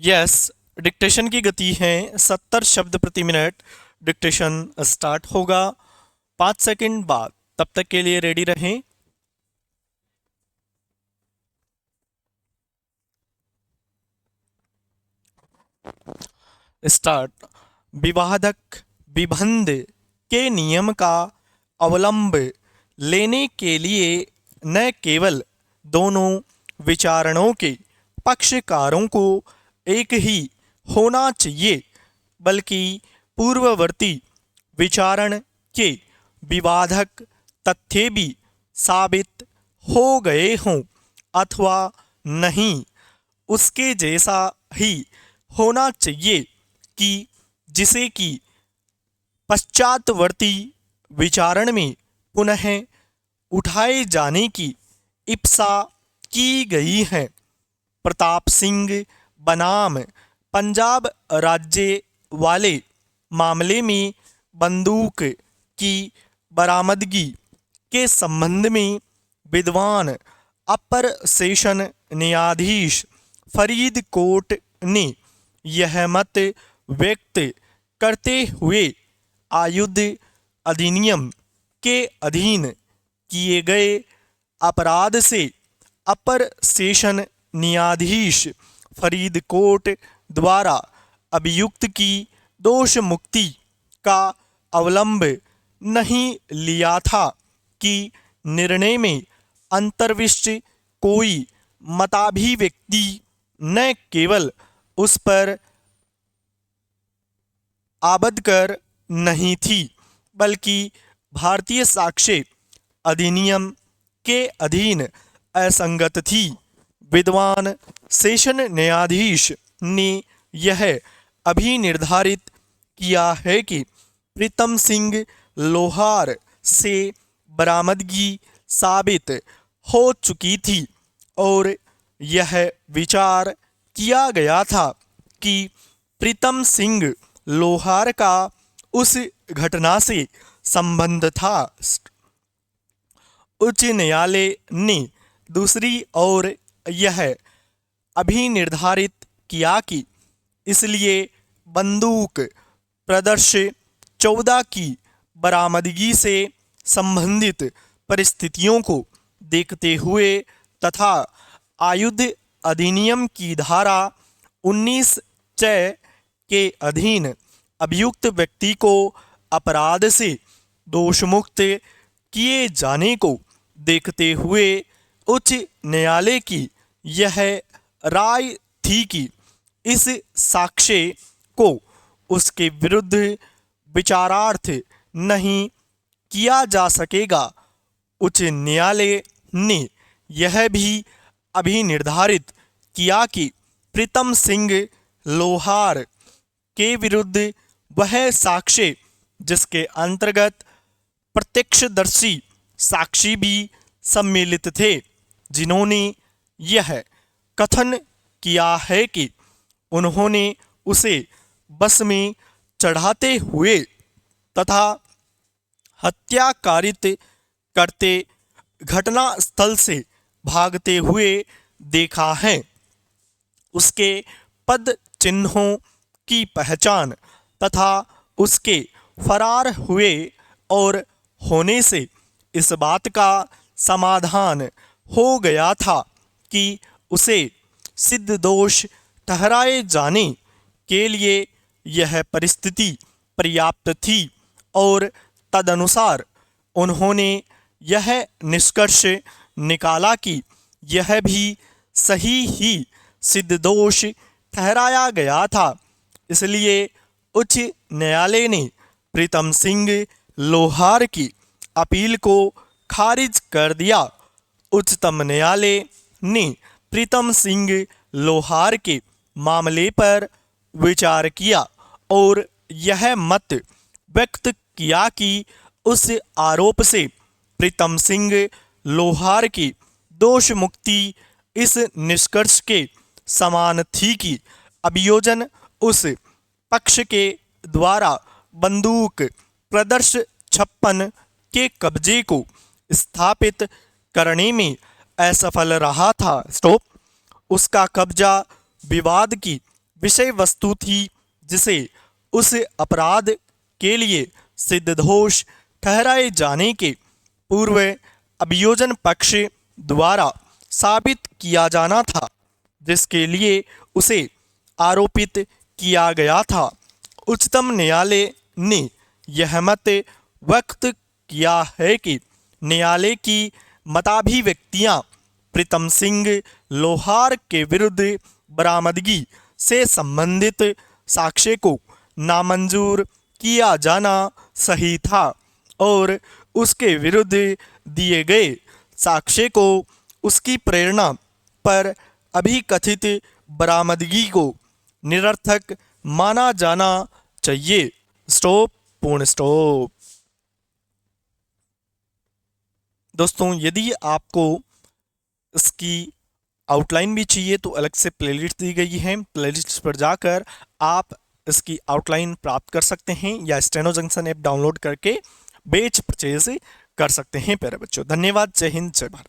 Yes, dictation की गति है 70 शब्द प्रति मिनट। डिक्टेशन स्टार्ट होगा 5 सेकंड बाद। तब तक के लिए रेडी रहें। स्टार्ट। विवादक विबंध के नियम का अवलंब लेने के लिए न केवल दोनों विचारणों के पक्षकारों को एक ही होना चाहिए, बल्कि पूर्ववर्ती विचारण के विवादक तथ्य भी साबित हो गए हों अथवा नहीं। उसके जैसा ही होना चाहिए कि जिसे कि पश्चातवर्ती विचारण में पुनः उठाए जाने की इप्सा की गई है। प्रताप सिंह बनाम पंजाब राज्य वाले मामले में बंदूक की बरामदगी के संबंध में विद्वान अपर सेशन न्यायाधीश फरीदकोट ने यह मत व्यक्त करते हुए आयुध अधिनियम के अधीन किए गए अपराध से अपर सेशन न्यायाधीश फरीदकोट द्वारा अभियुक्त की दोष मुक्ति का अवलंब नहीं लिया था कि निर्णय में अंतर्विष्ट कोई मताभिव्यक्ति न केवल उस पर आबदकर नहीं थी, बल्कि भारतीय साक्ष्य अधिनियम के अधीन असंगत थी। विद्वान सेशन न्यायाधीश ने यह अभिनिर्धारित किया है कि प्रीतम सिंह लोहार से बरामदगी साबित हो चुकी थी और यह विचार किया गया था कि प्रीतम सिंह लोहार का उस घटना से संबंध था। उच्च न्यायालय ने दूसरी ओर यह अभिनिर्धारित किया कि इसलिए बंदूक प्रदर्श 14 की बरामदगी से संबंधित परिस्थितियों को देखते हुए तथा आयुध अधिनियम की धारा 19 के अधीन अभियुक्त व्यक्ति को अपराध से दोषमुक्त किए जाने को देखते हुए उच्च न्यायालय की यह राय थी कि इस साक्ष्य को उसके विरुद्ध विचारार्थ नहीं किया जा सकेगा। उच्च न्यायालय ने यह भी अभिनिर्धारित किया कि प्रीतम सिंह लोहार के विरुद्ध वह साक्ष्य जिसके अंतर्गत प्रत्यक्षदर्शी साक्षी भी सम्मिलित थे, जिन्होंने यह कथन किया है कि उन्होंने उसे बस में चढ़ाते हुए तथा हत्या कारित करते घटना स्थल से भागते हुए देखा है। उसके पद चिन्हों की पहचान तथा उसके फरार हुए और होने से इस बात का समाधान हो गया था कि उसे सिद्ध दोष ठहराए जाने के लिए यह परिस्थिति पर्याप्त थी और तदनुसार उन्होंने यह निष्कर्ष निकाला कि यह भी सही ही सिद्ध दोष ठहराया गया था। इसलिए उच्च न्यायालय ने प्रीतम सिंह लोहार की अपील को खारिज कर दिया। उच्चतम न्यायालय ने प्रीतम सिंह लोहार के मामले पर विचार किया और यह मत व्यक्त किया कि उस आरोप से प्रीतम सिंह लोहार की दोष मुक्ति इस निष्कर्ष के समान थी कि अभियोजन उस पक्ष के द्वारा बंदूक प्रदर्श 56 के कब्जे को स्थापित करने में असफल रहा था। उसका कब्जा विवाद की विषय वस्तु थी जिसे उस अपराध के लिए सिद्ध दोष ठहराए जाने के पूर्व अभियोजन पक्ष द्वारा साबित किया जाना था, जिसके लिए उसे आरोपित किया गया था। उच्चतम न्यायालय ने यह मत व्यक्त किया है कि न्यायालय की मताभिव्यक्तियां प्रीतम सिंह लोहार के विरुद्ध बरामदगी से संबंधित साक्ष्य को नामंजूर किया जाना सही था और उसके विरुद्ध दिए गए साक्ष्य को उसकी प्रेरणा पर अभिकथित बरामदगी को निरर्थक माना जाना चाहिए। स्टॉप, पूर्ण स्टॉप। दोस्तों, यदि आपको इसकी आउटलाइन भी चाहिए तो अलग से प्लेलिस्ट दी गई है, प्लेलिस्ट पर जाकर आप इसकी आउटलाइन प्राप्त कर सकते हैं या स्टेनो जंक्शन ऐप डाउनलोड करके बेच परचेज कर सकते हैं। प्यारे बच्चों, धन्यवाद। जय हिंद, जय भारत।